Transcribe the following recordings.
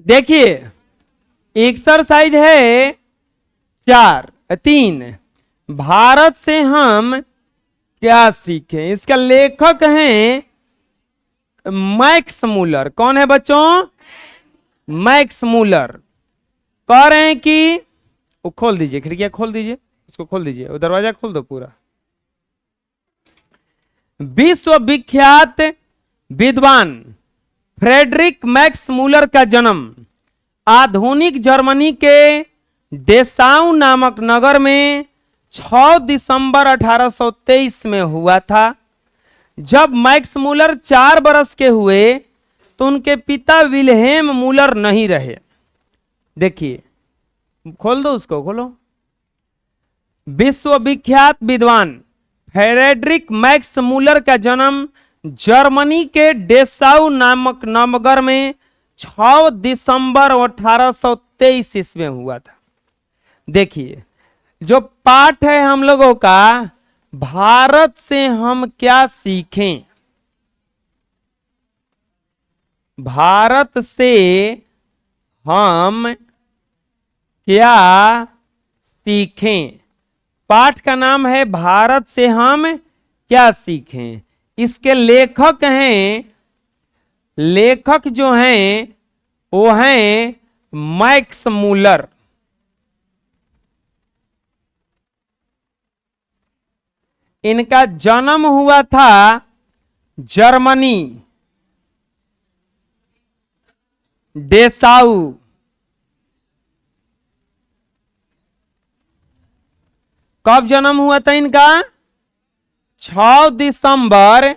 देखिए एक्सरसाइज है 3। भारत से हम क्या सीखें। इसका लेखक हैं मैक्स मूलर। कौन है बच्चों? Max Muller. कह रहे हैं कि वो खोल दीजिए, खिड़कियां खोल दीजिए, उसको खोल दीजिए, वो दरवाजा खोल दो पूरा। विश्वविख्यात विद्वान फ्रेडरिक मैक्स मूलर का जन्म आधुनिक जर्मनी के डेसाउ नामक नगर में 6 दिसंबर 1823 में हुआ था। जब मैक्स मूलर 4 बरस के हुए तो उनके पिता विल्हेम मूलर नहीं रहे। देखिए, खोल दो उसको, खोलो। विश्वविख्यात विद्वान फ्रेडरिक मैक्स मूलर का जन्म जर्मनी के डेसाउ नामक नगर में 6 दिसंबर 1823 ईस्वी में हुआ था। देखिए, जो पाठ है हम लोगों का, भारत से हम क्या सीखें। भारत से हम क्या सीखें। पाठ का नाम है भारत से हम क्या सीखें। इसके लेखक हैं, लेखक जो हैं वो हैं मैक्स मूलर। इनका जन्म हुआ था जर्मनी, डेसाउ। कब जन्म हुआ था इनका? 6 दिसंबर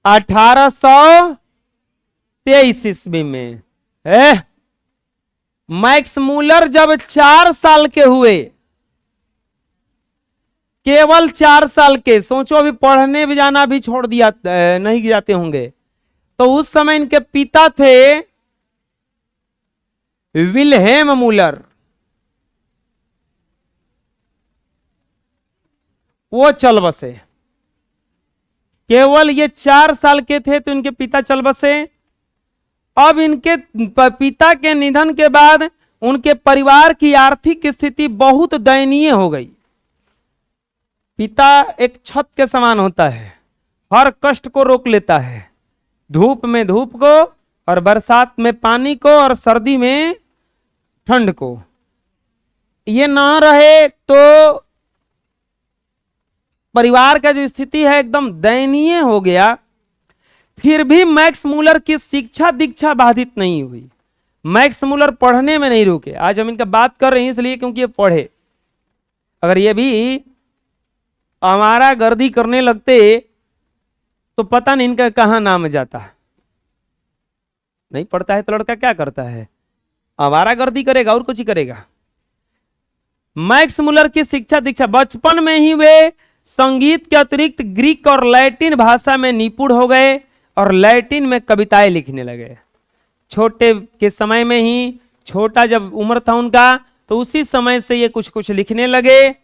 1823 ईस्वी में। मैक्स मूलर जब 4 साल के हुए, केवल 4 साल के, सोचो अभी पढ़ने भी जाना भी छोड़ दिया, नहीं जाते होंगे, तो उस समय इनके पिता थे विल्हेम मूलर। वो चल बसे। केवल ये 4 साल के थे तो इनके पिता चल बसे। अब इनके पिता के निधन के बाद उनके परिवार की आर्थिक स्थिति बहुत दयनीय हो गई। पिता एक छत के समान होता है, हर कष्ट को रोक लेता है। धूप में धूप को, और बरसात में पानी को, और सर्दी में ठंड को। ये ना रहे तो परिवार का जो स्थिति है एकदम दयनीय हो गया। फिर भी मैक्स मूलर की शिक्षा दीक्षा बाधित नहीं हुई। मैक्स मूलर पढ़ने में नहीं रुके। आज हम इनका बात कर रहे हैं इसलिए क्योंकि ये पढ़े। अगर ये भी हमारा गर्दी करने लगते तो पता नहीं इनका कहां नाम जाता। नहीं पढ़ता है तो लड़का क्या करता है? आवारा गर्दी करेगा और कुछ ही करेगा। मैक्स मूलर की शिक्षा दीक्षा बचपन में ही वे संगीत के अतिरिक्त ग्रीक और लैटिन भाषा में निपुण हो गए और लैटिन में कविताएं लिखने लगे। छोटे के समय में ही, छोटा जब उम्र था उनका, तो उसी समय से ये कुछ कुछ लिखने लगे।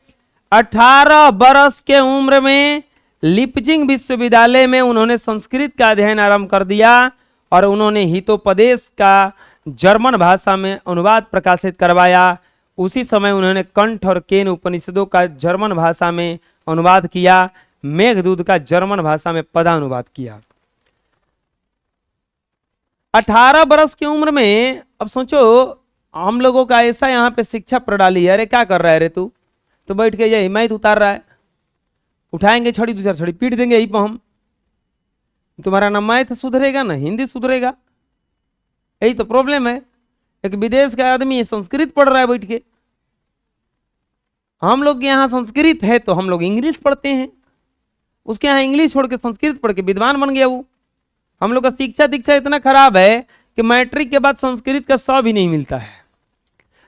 18 बरस के उम्र में लिपजिंग विश्वविद्यालय में उन्होंने संस्कृत का अध्ययन आरंभ कर दिया और उन्होंने हितोपदेश का जर्मन भाषा में अनुवाद प्रकाशित करवाया। उसी समय उन्होंने कंठ और केन उपनिषदों का जर्मन भाषा में अनुवाद किया। मेघदूत का जर्मन भाषा में पदानुवाद किया। 18 बरस की उम्र में, अब सोचो हम लोगों का ऐसा यहाँ पे शिक्षा प्रणाली है। अरे क्या कर रहा है रे तू? तो बैठ के ये हिमायत उतार रहा है। उठाएंगे छड़ी, 2-4 छड़ी पीट देंगे यही पर हम। तुम्हारा ना मैथ सुधरेगा ना हिंदी सुधरेगा। यही तो प्रॉब्लम है। एक विदेश का आदमी संस्कृत पढ़ रहा है बैठ के। हम लोग के यहाँ संस्कृत है तो हम लोग इंग्लिश पढ़ते हैं। उसके यहाँ इंग्लिश छोड़ के संस्कृत पढ़ के विद्वान बन गया वो। हम लोग का शिक्षा दीक्षा इतना खराब है कि मैट्रिक के बाद संस्कृत का स भी नहीं मिलता है।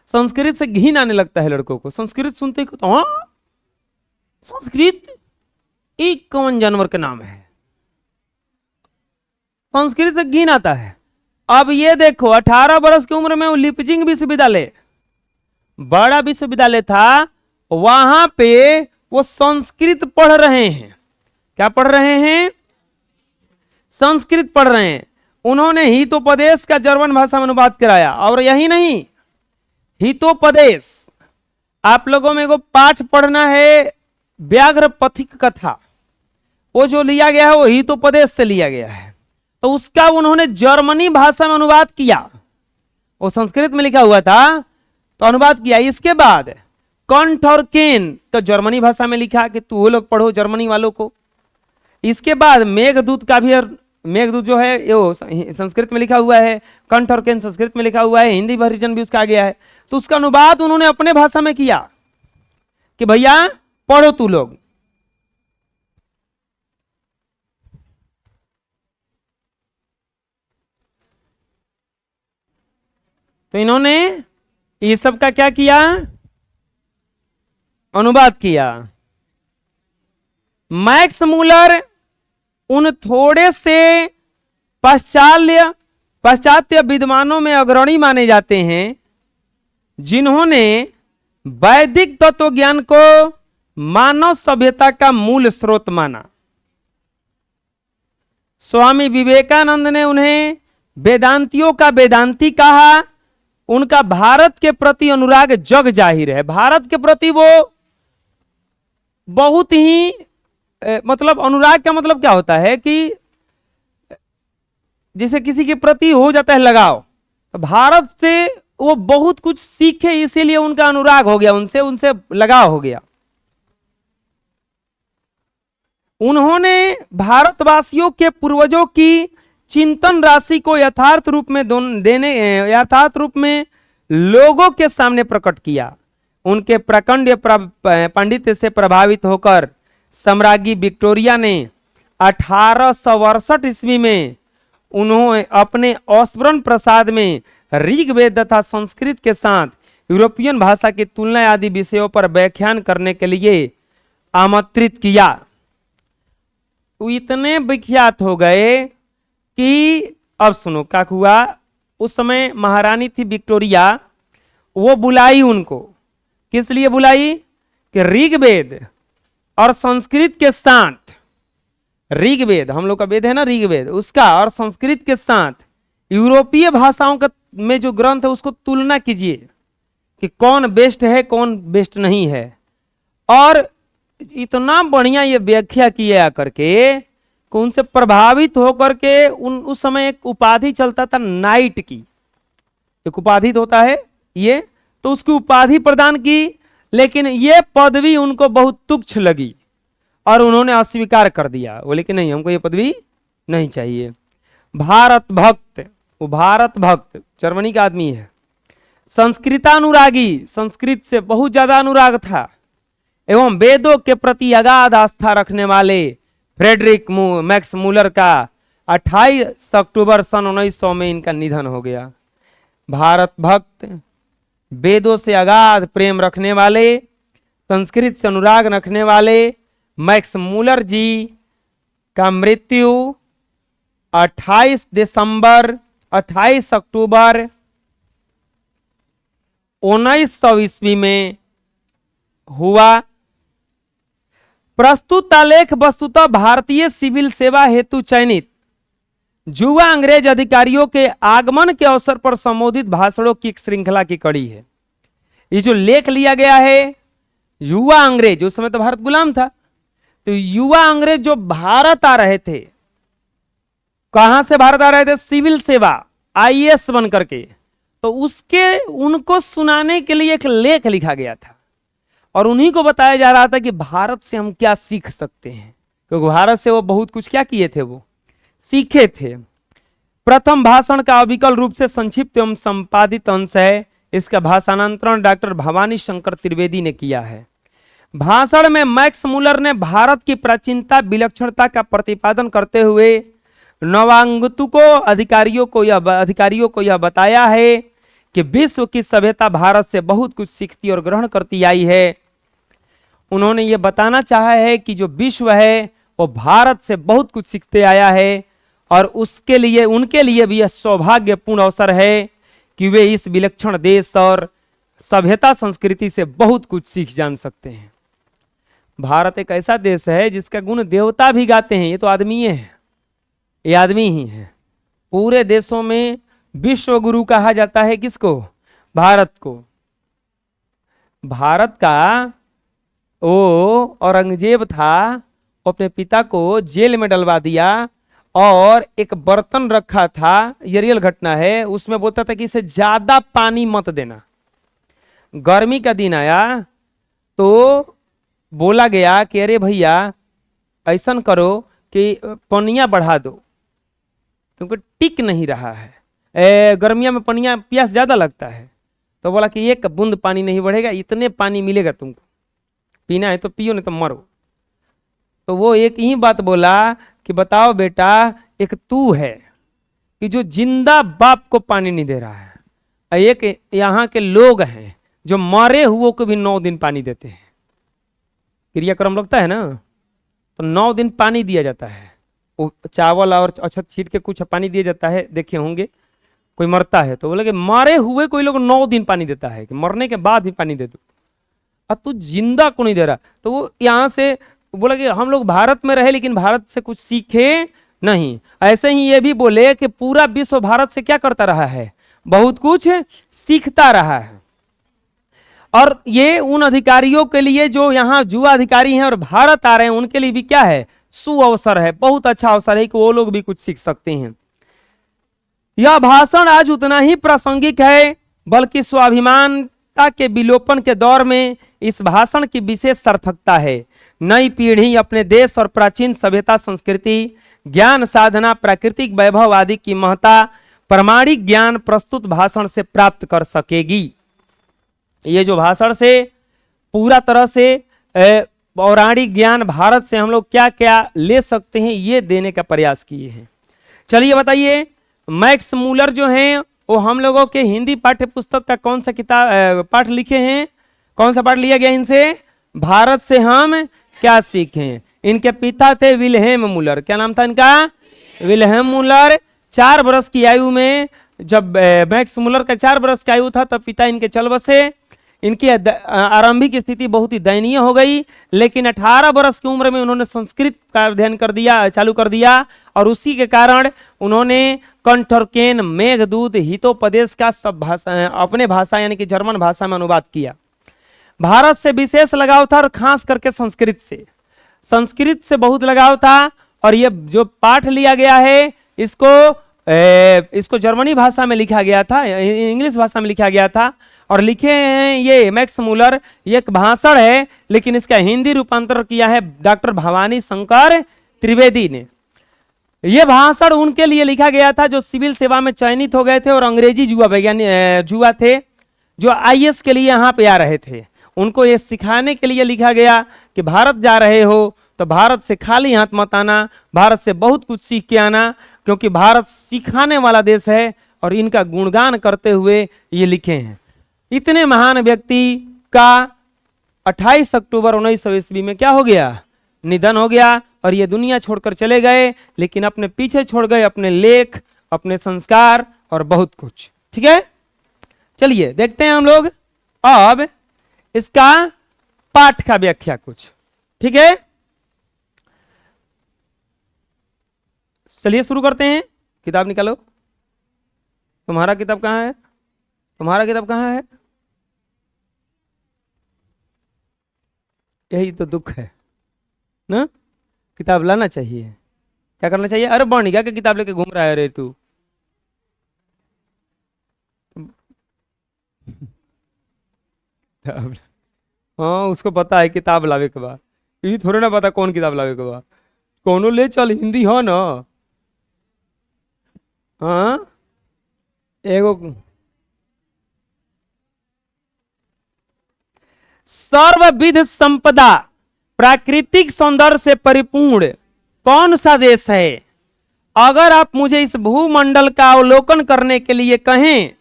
संस्कृत से घिन आने लगता है लड़कों को। संस्कृत सुनते को तो हाँ, संस्कृत एक कौन जानवर का नाम है। संस्कृत से घिन आता है। अब ये देखो 18 बरस की उम्र में वो लिपजिंग विश्वविद्यालय, बड़ा विश्वविद्यालय था, वहां पे वो संस्कृत पढ़ रहे हैं। क्या पढ़ रहे हैं? संस्कृत पढ़ रहे हैं। उन्होंने हितोपदेश का जर्मन भाषा में अनुवाद कराया। और यही नहीं, हितोपदेश, आप लोगों में को पाठ पढ़ना है व्याघ्र पथिक कथा, वो जो लिया गया है वो हितोपदेश से लिया गया है, तो उसका उन्होंने जर्मनी भाषा में अनुवाद किया। वो संस्कृत में लिखा हुआ था तो अनुवाद किया। इसके बाद कंठ और केन तो जर्मनी भाषा में लिखा कि तू वो लोग पढ़ो जर्मनी वालों को। इसके बाद मेघदूत का भी, मेघदूत जो है वो संस्कृत में लिखा हुआ है, कंठ और केन संस्कृत में लिखा हुआ है, हिंदी वर्जन भी उसका आ गया है। तो उसका अनुवाद उन्होंने अपने भाषा में किया कि भैया पढ़ो तू लोग। तो इन्होंने ये सब का क्या किया, अनुवाद किया। मैक्स मूलर उन थोड़े से पाश्चात्य विद्वानों में अग्रणी माने जाते हैं जिन्होंने वैदिक तत्व ज्ञान को मानव सभ्यता का मूल स्रोत माना। स्वामी विवेकानंद ने उन्हें वेदांतियों का वेदांती कहा। उनका भारत के प्रति अनुराग जग जाहिर है। भारत के प्रति वो बहुत ही मतलब अनुराग का मतलब क्या होता है कि जैसे किसी के प्रति हो जाता है लगाव, भारत से वो बहुत कुछ सीखे इसीलिए उनका अनुराग हो गया, उनसे लगाव हो गया। उन्होंने भारतवासियों के पूर्वजों की चिंतन राशि को यथार्थ रूप में लोगों के सामने प्रकट किया। उनके प्रखंड पांडित्य से प्रभावित होकर सम्राज्ञी विक्टोरिया ने 1868 ईस्वी में उन्होंने अपने औस्बरन प्रसाद में ऋग्वेद तथा संस्कृत के साथ यूरोपियन भाषा की तुलना आदि विषयों पर व्याख्यान करने के लिए आमंत्रित किया। वो इतने विख्यात हो गए कि अब सुनो क्या हुआ। उस समय महारानी थी विक्टोरिया, वो बुलाई उनको, किस लिए बुलाई कि ऋग्वेद और संस्कृत के साथ, ऋग्वेद हम लोग का वेद है ना ऋग्वेद, उसका और संस्कृत के साथ यूरोपीय भाषाओं का में जो ग्रंथ है उसको तुलना कीजिए कि कौन बेस्ट है कौन बेस्ट नहीं है। और इतना बढ़िया ये व्याख्या किया करके उनसे प्रभावित होकर के उस समय एक उपाधि चलता था नाइट की, एक उपाधि होता है ये, तो उसकी उपाधि प्रदान की, लेकिन ये पदवी उनको बहुत तुच्छ लगी और उन्होंने अस्वीकार कर दिया। बोले कि नहीं हमको ये पदवी नहीं चाहिए। भारत भक्त, वो भारत भक्त जर्मनी का आदमी है, संस्कृतानुरागी, संस्कृत से बहुत ज्यादा अनुराग था, एवं वेदों के प्रति अगाध आस्था रखने वाले फ्रेडरिक मैक्स मूलर का 28 अक्टूबर सन 1900 में इनका निधन हो गया। भारत भक्त, वेदों से अगाध प्रेम रखने वाले, संस्कृत से अनुराग रखने वाले मैक्स मूलर जी का मृत्यु 28 अक्टूबर 1900 ईस्वी में हुआ। प्रस्तुत आलेख वस्तुतः भारतीय सिविल सेवा हेतु चयनित युवा अंग्रेज अधिकारियों के आगमन के अवसर पर संबोधित भाषणों की एक श्रृंखला की कड़ी है। ये जो लेख लिया गया है, युवा अंग्रेज, उस समय तो भारत गुलाम था, तो युवा अंग्रेज जो भारत आ रहे थे, कहां से भारत आ रहे थे, सिविल सेवा आईएएस बन करके, तो उसके उनको सुनाने के लिए एक लेख लिखा गया था और उन्हीं को बताया जा रहा था कि भारत से हम क्या सीख सकते हैं, क्योंकि भारत से वो बहुत कुछ क्या किए थे, वो सीखे थे। प्रथम भाषण का अविकल रूप से संक्षिप्त एवं संपादित अंश है। इसका भाषांतरण डॉक्टर भवानी शंकर त्रिवेदी ने किया है। भाषण में मैक्स मूलर ने भारत की प्राचीनता विलक्षणता का प्रतिपादन करते हुए नवागंतुकों अधिकारियों को यह बताया है कि विश्व की सभ्यता भारत से बहुत कुछ सीखती और ग्रहण करती आई है। उन्होंने ये बताना चाहा है कि जो विश्व है वो भारत से बहुत कुछ सीखते आया है और उसके लिए उनके लिए भी यह सौभाग्यपूर्ण अवसर है कि वे इस विलक्षण देश और सभ्यता संस्कृति से बहुत कुछ सीख जान सकते हैं। भारत एक ऐसा देश है जिसका गुण देवता भी गाते हैं। ये तो आदमी है, ये आदमी ही है, पूरे देशों में विश्व गुरु कहा जाता है किसको? भारत को। भारत का वो औरंगजेब था, वो अपने पिता को जेल में डलवा दिया और एक बर्तन रखा था, ये रियल घटना है, उसमें बोलता था कि इसे ज्यादा पानी मत देना। गर्मी का दिन आया तो बोला गया कि अरे भैया ऐसा करो कि पनिया बढ़ा दो, क्योंकि टिक नहीं रहा है, गर्मियों में पनिया प्यास ज्यादा लगता है। तो बोला कि एक बूंद पानी नहीं बढ़ेगा, इतने पानी मिलेगा तुमको, पीना है तो पियो नहीं तो मरो। तो वो एक ही बात बोला कि बताओ बेटा, एक तू है कि जो जिंदा बाप को पानी नहीं दे रहा है, एक यहाँ के लोग हैं जो मरे हुए को भी 9 दिन पानी देते हैं। क्रियाक्रम लगता है ना, तो 9 दिन पानी दिया जाता है, वो चावल और अच्छा छीट के कुछ पानी दिया जाता है, देखे होंगे कोई मरता है तो बोले कि मरे हुए कोई लोग 9 दिन पानी देता है, कि मरने के बाद ही पानी दे दो, अब तू जिंदा को नहीं दे रहा। तो वो यहाँ से बोला कि हम लोग भारत में रहे लेकिन भारत से कुछ सीखे नहीं। ऐसे ही ये भी बोले कि पूरा विश्व भारत से क्या करता रहा है? बहुत कुछ सीखता रहा है। और ये उन अधिकारियों के लिए जो यहाँ युवा अधिकारी हैं और भारत आ रहे हैं, उनके लिए भी क्या है? सुअवसर है, बहुत अच्छा अवसर है कि वो लोग भी कुछ सीख सकते हैं। यह भाषण आज उतना ही प्रासंगिक है, बल्कि स्वाभिमानता के विलोपन के दौर में इस भाषण की विशेष सार्थकता है। नई पीढ़ी अपने देश और प्राचीन सभ्यता, संस्कृति, ज्ञान साधना, प्राकृतिक वैभव आदि की महत्ता प्रामाणिक ज्ञान प्रस्तुत भाषण से प्राप्त कर सकेगी। ये जो भाषण से पूरा तरह से पौराणिक ज्ञान भारत से हम लोग क्या क्या ले सकते हैं, ये देने का प्रयास किए हैं। चलिए बताइए, मैक्स मूलर जो हैं वो हम लोगों के हिंदी पाठ्य पुस्तक का कौन सा किताब पाठ लिखे हैं? कौन सा पाठ लिया गया इनसे? भारत से हम क्या सीखें। इनके पिता थे विल्हेम मूलर। क्या नाम था इनका? Wilhelm Müller. 4 वर्ष की आयु में, जब मैक्स मूलर का 4 वर्ष की आयु था तब पिता इनके चल बसे। इनकी आरंभिक स्थिति बहुत ही दयनीय हो गई, लेकिन 18 वर्ष की उम्र में उन्होंने संस्कृत का अध्ययन चालू कर दिया और उसी के कारण उन्होंने कंठर्केन, मेघदूत, हितोपदेश का सब भाषा अपने भाषा यानी कि जर्मन भाषा में अनुवाद किया। भारत से विशेष लगाव था और खास करके संस्कृत से बहुत लगाव था। और ये जो पाठ लिया गया है इसको जर्मनी भाषा में लिखा गया था, इंग्लिश भाषा में लिखा गया था और लिखे हैं ये मैक्स मूलर। ये एक भाषण है लेकिन इसका हिंदी रूपांतर किया है डॉक्टर भवानी शंकर त्रिवेदी ने। यह भाषण उनके लिए लिखा गया था जो सिविल सेवा में चयनित हो गए थे और अंग्रेजी जुआ थे, जो आईएएस के लिए यहाँ पे आ रहे थे। उनको ये सिखाने के लिए लिखा गया कि भारत जा रहे हो तो भारत से खाली हाथ मत आना, भारत से बहुत कुछ सीख के आना, क्योंकि भारत सिखाने वाला देश है। और इनका गुणगान करते हुए ये लिखे हैं। इतने महान व्यक्ति का 28 अक्टूबर 1900 ईस्वी में क्या हो गया? निधन हो गया और ये दुनिया छोड़कर चले गए, लेकिन अपने पीछे छोड़ गए अपने लेख, अपने संस्कार और बहुत कुछ। ठीक है, चलिए देखते हैं हम लोग अब इसका पाठ का व्याख्या कुछ। ठीक है, चलिए शुरू करते हैं। किताब निकालो। तुम्हारा किताब कहाँ है? तुम्हारा किताब कहाँ है? यही तो दुख है ना, किताब लाना चाहिए। क्या करना चाहिए? अरे बॉर्निका के किताब लेके घूम रहा है रे तू। हाँ, उसको पता है किताब लावे के बाद, ये थोड़े ना पता कौन किताब लावे के बाद। कौनो ले चल, हिंदी हो ना। हाँ, एगो सर्वविध संपदा, प्राकृतिक सौंदर्य से परिपूर्ण कौन सा देश है? अगर आप मुझे इस भूमंडल का अवलोकन करने के लिए कहें,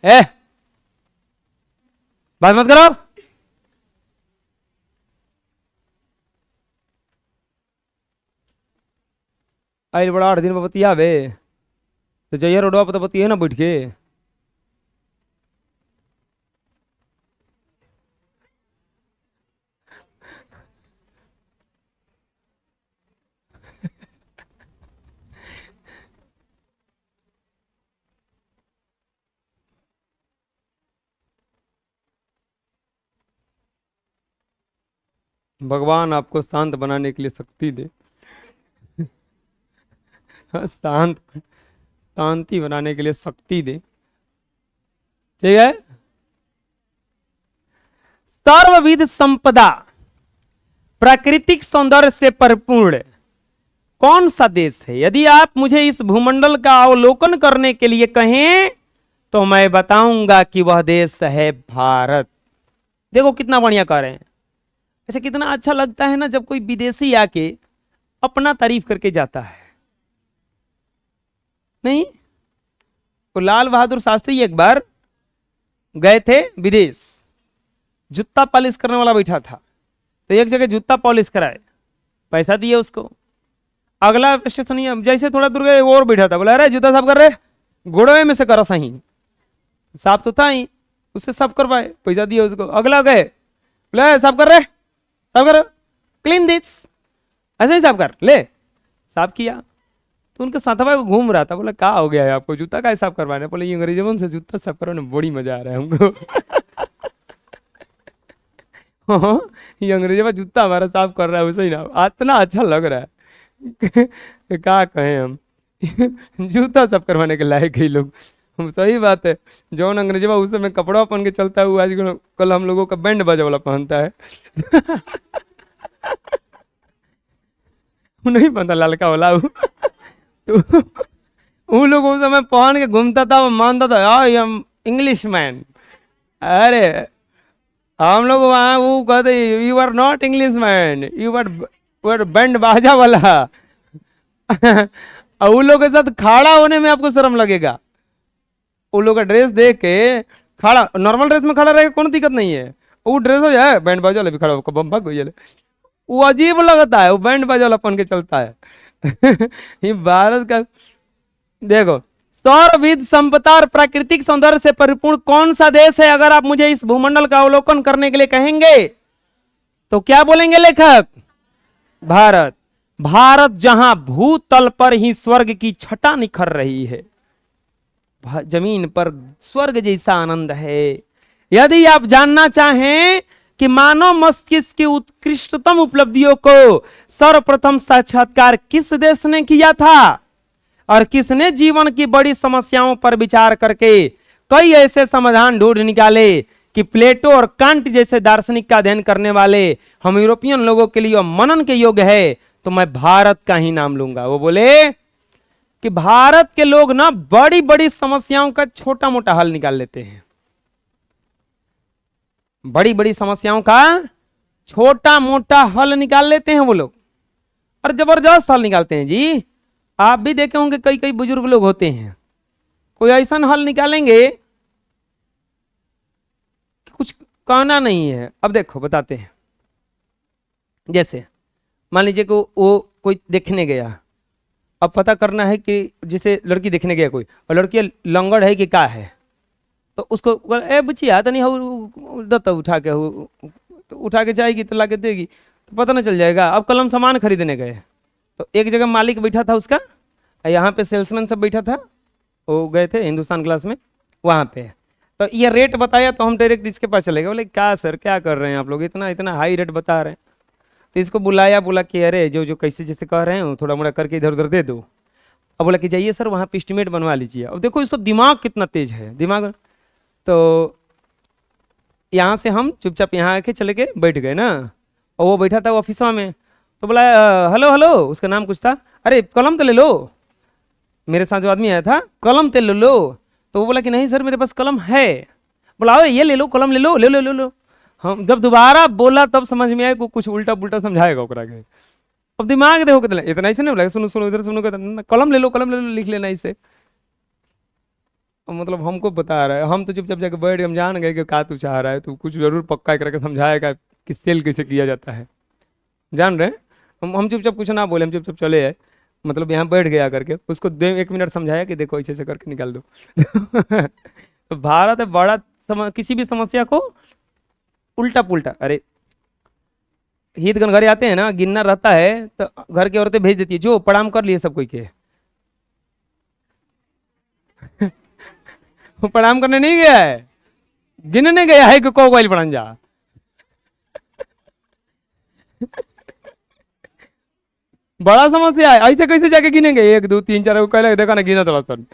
बात मत करो। आई बड़ा 8 दिन में बतिया बे तो जइया रोडवा पर तो बतिया ना बैठ के। भगवान आपको शांत बनाने के लिए शक्ति दे। शांति बनाने के लिए शक्ति दे। ठीक है। सर्वविध संपदा, प्राकृतिक सौंदर्य से परिपूर्ण कौन सा देश है? यदि आप मुझे इस भूमंडल का अवलोकन करने के लिए कहें तो मैं बताऊंगा कि वह देश है भारत। देखो कितना बढ़िया कह रहे हैं। ऐसे कितना अच्छा लगता है ना जब कोई विदेशी आके अपना तारीफ करके जाता है। नहीं, तो लाल बहादुर शास्त्री एक बार गए थे विदेश, जूता पॉलिश करने वाला बैठा था, तो एक जगह जूता पॉलिश कराए, पैसा दिए उसको। अगला स्टेशन ही जैसे थोड़ा दूर गए और बैठा था, बोला अरे जूता साफ कर रहे, घोड़े में से करा सही, साफ तो था ही, उससे साफ करवाए, पैसा दिए उसको। अगला गए, बोला साफ कर रहे, साफ कर, क्लीन दिस, ऐसे ही साफ कर ले, साफ किया। तो उनके साथवा को घूम रहा था, बोला क्या हो गया है आपको, जूता का साफ करवाने? बोले ये अंग्रेजों से जूता साफ करवाने बड़ी मजा आ रहा है हमको। ये अंग्रेजों जूता हमारा साफ कर रहा है, वैसे ही ना इतना अच्छा लग रहा है। क्या कहें हम। जूता साफ करवाने के लायक ही लोग। सही बात है, जौन अंग्रेजवा उस समय कपड़ा पहन के चलता है वो आज कल हम लोगों का बैंड बाजा वाला पहनता है। नहीं पहनता लड़का वाला। वो लोग उस समय पहन के घूमता था, वो मानता था आई एम इंग्लिश मैन। अरे हम लोग वहां वो कहते you are not English man, you are band बाजा वाला। और उन लोगों के साथ खड़ा होने में आपको शर्म लगेगा। उन लोग का ड्रेस देख के खड़ा, नॉर्मल ड्रेस में खड़ा रहेगा कोई दिक्कत नहीं है, वो ड्रेस हो जाए बैंड बाजा वाला भी खड़ा होकर बम भाग हो जाए, वो अजीब लगता है, वो बैंड बाजा वाला पहन के चलता है। ये भारत का देखो, सर्वविध संपदा और प्राकृतिक सौंदर्य से परिपूर्ण कौन सा देश है? अगर आप मुझे इस भूमंडल का अवलोकन करने के लिए कहेंगे तो क्या बोलेंगे लेखक? भारत। भारत जहां भूतल पर ही स्वर्ग की छटा निखर रही है, जमीन पर स्वर्ग जैसा आनंद है। यदि आप जानना चाहें कि मानव मस्तिष्क की उत्कृष्टतम उपलब्धियों को सर्वप्रथम साक्षात्कार किस देश ने किया था और किसने जीवन की बड़ी समस्याओं पर विचार करके कई ऐसे समाधान ढूंढ निकाले कि प्लेटो और कांट जैसे दार्शनिक का अध्ययन करने वाले हम यूरोपियन लोगों के लिए मनन के योग्य है, तो मैं भारत का ही नाम लूंगा। वो बोले कि भारत के लोग ना बड़ी बड़ी समस्याओं का छोटा मोटा हल निकाल लेते हैं, बड़ी बड़ी समस्याओं का छोटा मोटा हल निकाल लेते हैं वो लोग, और जबरदस्त हल निकालते हैं जी। आप भी देखे होंगे कई कई बुजुर्ग लोग होते हैं, कोई ऐसा हल निकालेंगे कि कुछ कहना नहीं है। अब देखो बताते हैं, जैसे मान लीजिए कि वो कोई देखने गया, अब पता करना है कि जैसे लड़की देखने गया कोई, और लड़की लंगड़ है कि क्या है, तो उसको ए बुचिया तो नहीं हो दत्ता उठा के हो, तो उठा के जाएगी तो ला के देगी, तो पता ना चल जाएगा। अब कलम सामान खरीदने गए, तो एक जगह मालिक बैठा था उसका, यहाँ पे सेल्समैन सब बैठा था, वो गए थे हिंदुस्तान क्लास में वहाँ पे, तो ये रेट बताया तो हम डायरेक्ट इसके पास चले गए। बोले क्या सर क्या कर रहे हैं आप लोग, इतना इतना हाई रेट बता रहे हैं। तो इसको बुलाया, बोला कि अरे जो जो कैसे जैसे कह रहे हैं थोड़ा मोड़ा करके इधर उधर दे दो। अब बोला कि जाइए सर वहाँ पे एस्टिमेट बनवा लीजिए। अब देखो इसको दिमाग कितना तेज है, दिमाग। तो यहाँ से हम चुपचाप यहाँ आके चले के बैठ गए ना, और वो बैठा था ऑफिस में, तो बोला हेलो हेलो, उसका नाम कुछ था, अरे कलम तो ले लो, मेरे साथ जो आदमी आया था, कलम तो ले लो। तो वो बोला कि नहीं सर मेरे पास कलम है। बोला अरे ये ले लो, कलम ले लो ले लो ले लो। हम जब दोबारा बोला तब समझ में आया कुछ उल्टा पुल्टा समझाएगा ओकरा के। अब दिमाग देखो कितना, इतना ऐसे नहीं बोला सुनो सुनो इधर सुनो, कलम ले लो कलम ले लो, लिख लेना इसे। मतलब हमको बता रहा है, हम तो चुपचाप जाके बैठ, हम जान गए कि क्या तू चाह रहा है, तू कुछ जरूर पक्का करके समझाएगा कि सेल कैसे किया जाता है, जान रहे हैं। हम चुपचाप कुछ ना बोले, हम चुपचाप चले आए, मतलब यहाँ बैठ गया करके उसको 1 मिनट समझाया कि देखो ऐसे ऐसे करके निकाल दो। तो भारत है बड़ा किसी भी समस्या को उल्टा पुल्टा। अरे हितगण घर आते हैं ना, गिनना रहता है तो घर की औरतें भेज देती है, जो प्रणाम कर लिए सब कोई के। वो प्रणाम करने नहीं गया है, गिनने गया है कि को कोई पढ़न जा। बड़ा समस्या है। ऐसे कैसे जाके गिनेंगे? 1 2 3 4 कहले देखा ना, गिना थोड़ा सन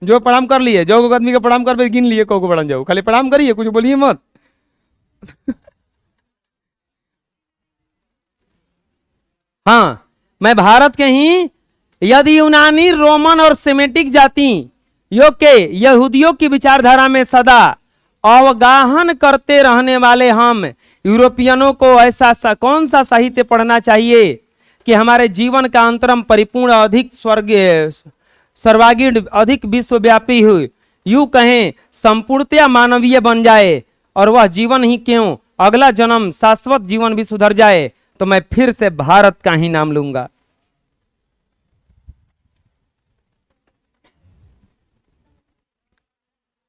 जो प्रणाम कर लिए, जो आदमी का प्रणाम कर गिन लिए, को बढ़ जाओ, खाली प्रणाम करिए, कुछ बोलिए मत। हाँ, मैं भारत के ही यदि यूनानी, रोमन और सेमेटिक जाति यो के यहूदियों की विचारधारा में सदा अवगाहन करते रहने वाले हम यूरोपियनों को ऐसा कौन सा साहित्य पढ़ना चाहिए कि हमारे जीवन का अंतरम परिपूर्ण, अधिक स्वर्गीय, सर्वांगीण, अधिक विश्वव्यापी हो, यूं कहें संपूर्णतया मानवीय बन जाए, और वह जीवन ही क्यों, अगला जन्म शाश्वत जीवन भी सुधर जाए, तो मैं फिर से भारत का ही नाम लूंगा।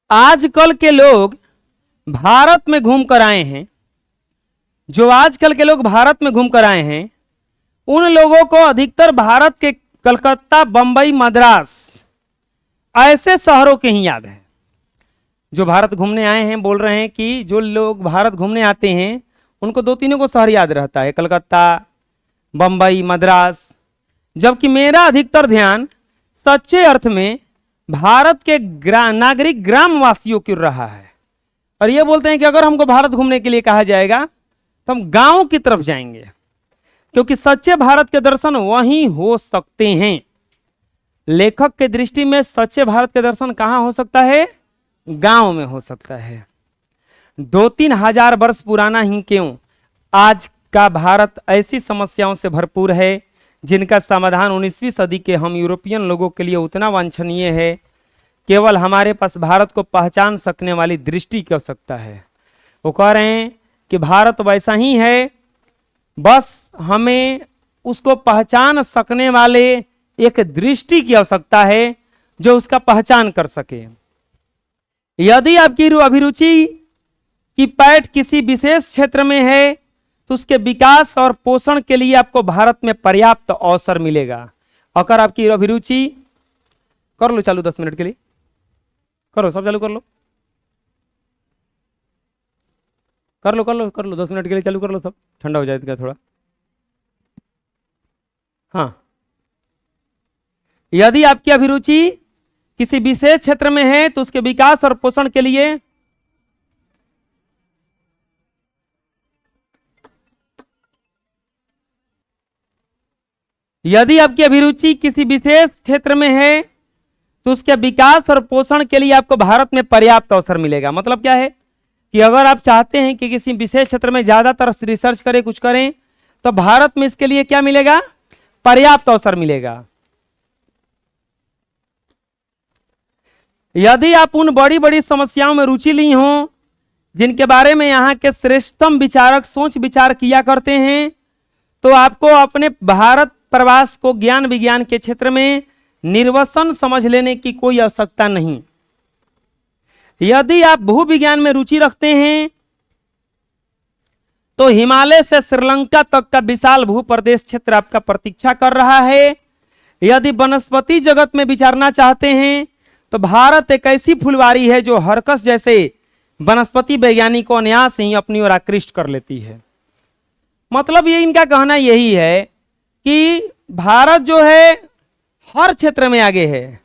आजकल के लोग भारत में घूम कर आए हैं, जो आजकल के लोग भारत में घूम कर आए हैं, उन लोगों को अधिकतर भारत के कलकत्ता, बंबई, मद्रास ऐसे शहरों के ही याद है। जो भारत घूमने आए हैं बोल रहे हैं कि जो लोग भारत घूमने आते हैं उनको 2-3 को शहर याद रहता है, कलकत्ता, बंबई, मद्रास, जबकि मेरा अधिकतर ध्यान सच्चे अर्थ में भारत के नागरिक ग्रामवासियों की रहा है। और ये बोलते हैं कि अगर हमको भारत घूमने के लिए कहा जाएगा तो हम गांव की तरफ जाएंगे, क्योंकि सच्चे भारत के दर्शन वहीं हो सकते हैं। लेखक के दृष्टि में सच्चे भारत के दर्शन कहां हो सकता है? गांव में हो सकता है। 2-3 हजार वर्ष पुराना ही क्यों, आज का भारत ऐसी समस्याओं से भरपूर है जिनका समाधान 19वीं सदी के हम यूरोपियन लोगों के लिए उतना वांछनीय है, केवल हमारे पास भारत को पहचान सकने वाली दृष्टि की आवश्यकता है। वो कह रहे हैं कि भारत वैसा ही है, बस हमें उसको पहचान सकने वाले एक दृष्टि की आवश्यकता है जो उसका पहचान कर सके। यदि आपकी अभिरुचि की पैठ किसी विशेष क्षेत्र में है तो उसके विकास और पोषण के लिए आपको भारत में पर्याप्त अवसर मिलेगा। अगर आपकी अभिरुचि, कर लो चालू 10 मिनट के लिए, करो सब चालू कर लो, कर लो कर लो कर लो 10 मिनट के लिए चालू कर लो, सब ठंडा हो जाएगा थोड़ा। हाँ, यदि आपकी अभिरुचि किसी विशेष क्षेत्र में है तो उसके विकास और पोषण के लिए यदि आपकी अभिरुचि किसी विशेष क्षेत्र में है तो उसके विकास और पोषण के लिए आपको भारत में पर्याप्त अवसर मिलेगा। मतलब क्या है कि अगर आप चाहते हैं कि किसी विशेष क्षेत्र में ज्यादातर रिसर्च करें, कुछ करें, तो भारत में इसके लिए क्या मिलेगा? पर्याप्त अवसर मिलेगा। यदि आप उन बड़ी बड़ी समस्याओं में रुचि ली हो जिनके बारे में यहाँ के श्रेष्ठतम विचारक सोच विचार किया करते हैं, तो आपको अपने भारत प्रवास को ज्ञान विज्ञान के क्षेत्र में निर्वसन समझ लेने की कोई आवश्यकता नहीं। यदि आप भूविज्ञान में रुचि रखते हैं तो हिमालय से श्रीलंका तक का विशाल भूप्रदेश क्षेत्र आपका प्रतीक्षा कर रहा है। यदि वनस्पति जगत में विचारना चाहते हैं तो भारत एक ऐसी फुलवारी है जो हरकस जैसे वनस्पति वैज्ञानिक को अनायास ही अपनी ओर आकृष्ट कर लेती है। मतलब ये इनका कहना यही है कि भारत जो है हर क्षेत्र में आगे है।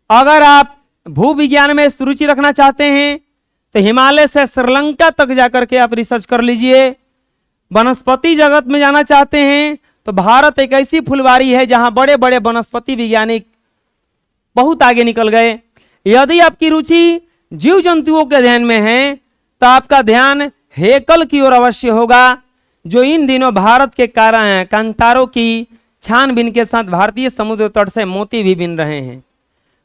अगर आप भूविज्ञान में रुचि रखना चाहते हैं तो हिमालय से श्रीलंका तक जाकर के आप रिसर्च कर लीजिए। वनस्पति जगत में जाना चाहते हैं तो भारत एक ऐसी फुलवारी है जहां बड़े बड़े वनस्पति वैज्ञानिक बहुत आगे निकल गए। यदि आपकी रुचि जीव जंतुओं के अध्ययन में है तो आपका ध्यान हेकल की ओर अवश्य होगा, जो इन दिनों भारत के कांतारों की छानबीन के साथ भारतीय समुद्र तट से मोती भी बीन रहे हैं।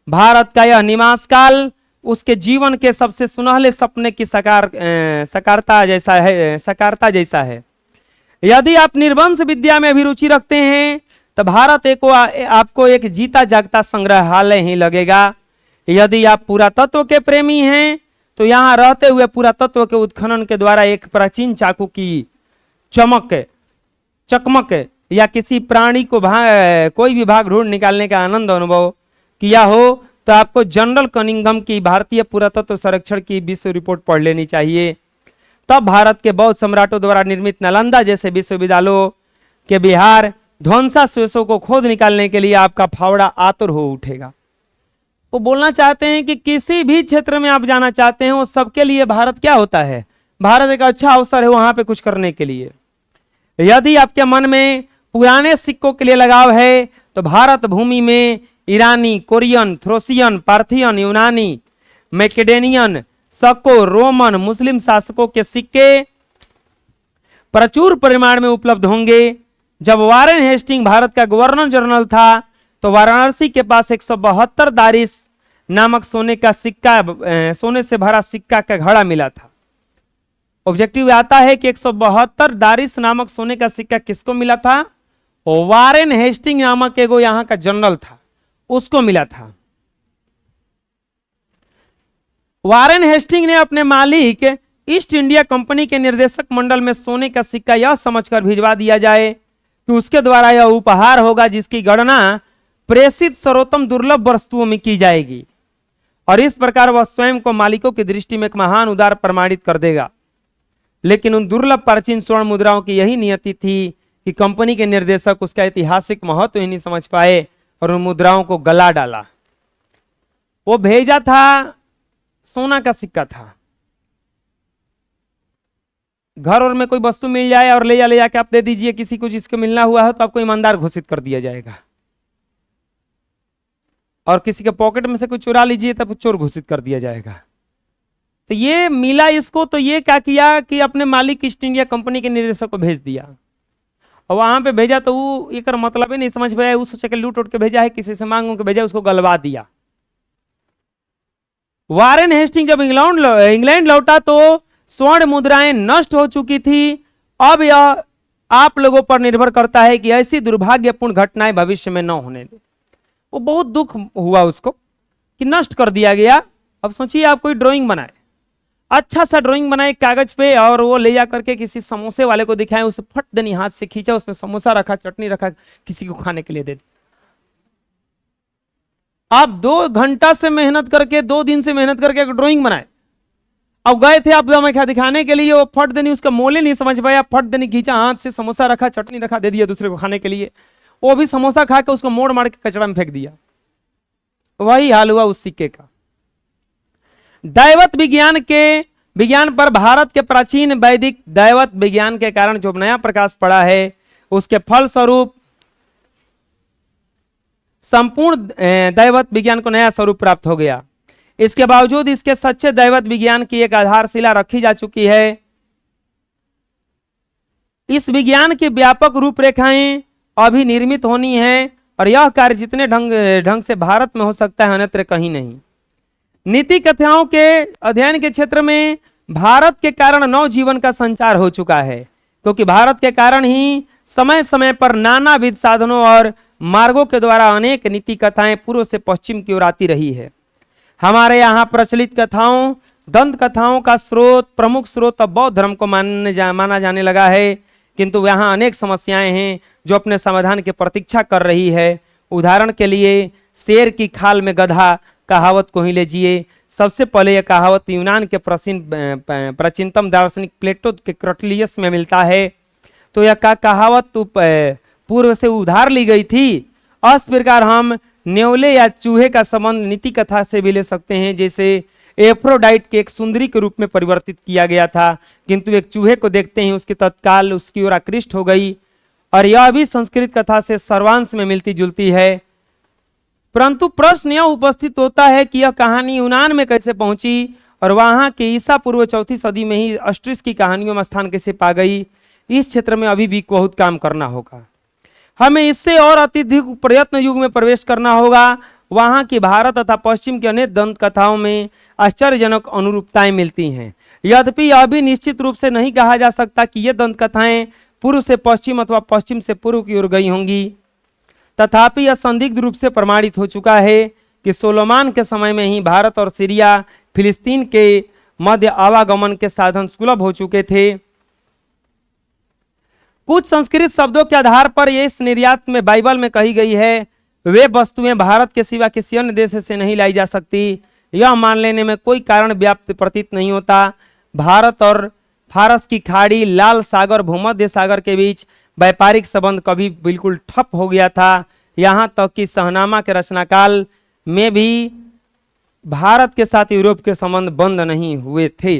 भारत का यह निवास काल उसके जीवन के सबसे सुनहले सपने की साकारता जैसा है। यदि आप निर्वंश विद्या में भी रुचि रखते हैं तो भारत आपको एक जीता जागता संग्रहालय ही लगेगा। यदि आप पुरातत्व के प्रेमी हैं तो यहाँ रहते हुए पुरातत्व के उत्खनन के द्वारा एक प्राचीन चाकू की चकमक या किसी प्राणी को कोई भी भाग ढूंढ निकालने का आनंद अनुभव किया हो तो आपको जनरल कनिंघम की भारतीय पुरातत्व संरक्षण की विश्व रिपोर्ट पढ़ लेनी चाहिए। तब भारत के बौद्ध सम्राटों द्वारा निर्मित नालंदा जैसे विश्वविद्यालयों कि बिहार ध्वंसावशेषों को खोद निकालने के लिए आपका फावड़ा आतुर हो उठेगा। वो बोलना चाहते हैं कि किसी भी क्षेत्र में आप जाना चाहते हैं वो सबके लिए भारत क्या होता है, भारत एक अच्छा अवसर है वहां पे कुछ करने के लिए। यदि आपके मन में पुराने सिक्कों के लिए लगाव है तो भारत भूमि में ईरानी, कोरियन, थ्रोसियन, पार्थियन, यूनानी, मैकेडेनियन, सक्को, रोमन, मुस्लिम शासकों के सिक्के प्रचुर परिमाण में उपलब्ध होंगे। जब वारेन हेस्टिंग भारत का गवर्नर जनरल था तो वाराणसी के पास 172 दारिस नामक सोने का सिक्का, सोने से भरा सिक्का का घड़ा मिला था। ऑब्जेक्टिव आता है कि 172 दारिस नामक सोने का सिक्का किसको मिला था? वारेन हेस्टिंग नामक एगो यहां का जनरल था, उसको मिला था। वारेन हेस्टिंग ने अपने मालिक ईस्ट इंडिया कंपनी के निर्देशक मंडल में सोने का सिक्का यह समझकर भिजवा दिया जाए कि उसके द्वारा यह उपहार होगा जिसकी गणना प्रेषित सर्वोत्तम दुर्लभ वस्तुओं में की जाएगी, और इस प्रकार वह स्वयं को मालिकों की दृष्टि में एक महान उदार प्रमाणित कर देगा। लेकिन उन दुर्लभ प्राचीन स्वर्ण मुद्राओं की यही नियति थी कि कंपनी के निर्देशक उसका ऐतिहासिक महत्व ही नहीं समझ पाए और उन मुद्राओं को गला डाला। वो भेजा था, सोना का सिक्का था। घर और में कोई वस्तु मिल जाए और ले जाके आप दे दीजिए किसी को जिसको मिलना हुआ है तो आपको ईमानदार घोषित कर दिया जाएगा, और किसी के पॉकेट में से कोई चुरा लीजिए तब चोर घोषित कर दिया जाएगा। तो ये मिला इसको, तो ये क्या किया कि अपने मालिक ईस्ट इंडिया कंपनी के निर्देशक को भेज दिया, और वहां पे भेजा तो वो एक मतलब ही नहीं समझ पाया, उस सोचा कि लूट उठ के भेजा है, किसी से मांग के भेजा, उसको गलवा दिया। वारेन हेस्टिंग जब इंग्लैंड लौटा तो स्वर्ण मुद्राएं नष्ट हो चुकी थी। अब यह आप लोगों पर निर्भर करता है कि ऐसी दुर्भाग्यपूर्ण घटनाएं भविष्य में न होने दे। वो बहुत दुख हुआ उसको कि नष्ट कर दिया गया। अब सोचिए आप कोई ड्राइंग बनाए, अच्छा सा ड्राइंग बनाए कागज पे, और वो ले जा करके किसी समोसे वाले को दिखाए, उसे फट देनी हाथ से खींचा, उसमें समोसा रखा, चटनी रखा, किसी को खाने के लिए दे दी। आप 2 घंटा से मेहनत करके, 2 दिन से मेहनत करके एक ड्राइंग बनाए, अब गए थे आप दिखाने के लिए, वो फट देनी, उसका मोले नहीं समझ पाया, फट देनी खींचा, हाथ से समोसा रखा, चटनी रखा, दे दिया दूसरे को खाने के लिए, वो भी समोसा खा के उसको मोड़ मार के कचरा में फेंक दिया। वही हाल हुआ उस सिक्के का। दैवत विज्ञान पर भारत के प्राचीन वैदिक दैवत विज्ञान के कारण जो नया प्रकाश पड़ा है, उसके फलस्वरूप संपूर्ण दैवत विज्ञान को नया स्वरूप प्राप्त हो गया। इसके बावजूद इसके सच्चे दैवत विज्ञान की एक आधारशिला रखी जा चुकी है। इस विज्ञान की व्यापक रूपरेखाएं अभी निर्मित होनी है, और यह कार्य जितने ढंग से भारत में हो सकता है अन्यत्र कहीं नहीं। नीति कथाओं के अध्ययन के क्षेत्र में भारत के कारण नव जीवन का संचार हो चुका है, क्योंकि भारत के कारण ही समय समय पर नानाविध साधनों और मार्गों के द्वारा अनेक नीति कथाएं पूर्व से पश्चिम की ओर आती रही है। हमारे यहाँ प्रचलित कथाओं, दंत कथाओं का प्रमुख स्रोत अब बौद्ध धर्म को माना जाने लगा है, किंतु यहाँ अनेक समस्याएं हैं जो अपने समाधान की प्रतीक्षा कर रही है। उदाहरण के लिए शेर की खाल में गधा कहावत को ही लीजिए। सबसे पहले यह कहावत यूनान के प्राचीनतम दार्शनिक प्लेटो के क्रटलियस में मिलता है। तो यह कहावत पूर्व से उधार ली गई थी। इस प्रकार हम न्योले या चूहे का संबंध नीति कथा से भी ले सकते हैं, जैसे एफ्रोडाइट के एक सुंदरी के रूप में परिवर्तित किया गया था, किंतु एक चूहे को देखते ही उसकी तत्काल उसकी ओर आकृष्ट हो गई, और यह भी संस्कृत कथा से सर्वांश में मिलती जुलती है। परंतु प्रश्न यह उपस्थित होता है कि यह कहानी यूनान में कैसे पहुंची, और वहां के ईसा पूर्व 4वीं सदी में ही अस्ट्रिस की कहानियों में स्थान कैसे पा गई। इस क्षेत्र में अभी भी बहुत काम करना होगा। हमें इससे और अत्यधिक प्रयत्न युग में प्रवेश करना होगा। वहां की भारत तथा पश्चिम की अनेक दंत कथाओं में आश्चर्यजनक अनुरूपताएं मिलती हैं। यद्यपि यह भी निश्चित रूप से नहीं कहा जा सकता कि ये दंत कथाएं पूर्व से पश्चिम अथवा पश्चिम से पूर्व की ओर गई होंगी। तथापि यह संदिग्ध रूप से प्रमाणित हो चुका है कि सोलोमान के समय में ही भारत और सीरिया फिलिस्तीन के मध्य आवागमन के साधन सुलभ हो चुके थे। कुछ संस्कृत शब्दों के आधार पर यह इस निर्यात में बाइबल में कही गई है, वे वस्तुएं भारत के सिवा किसी अन्य देश से नहीं लाई जा सकती। यह मान लेने में कोई कारण व्याप्त प्रतीत नहीं होता। भारत और फारस की खाड़ी, लाल सागर, भूमध्य सागर के बीच व्यापारिक संबंध कभी बिल्कुल ठप हो गया था। यहाँ तक कि शाहनामा के रचनाकाल में भी भारत के साथ यूरोप के संबंध बंद नहीं हुए थे।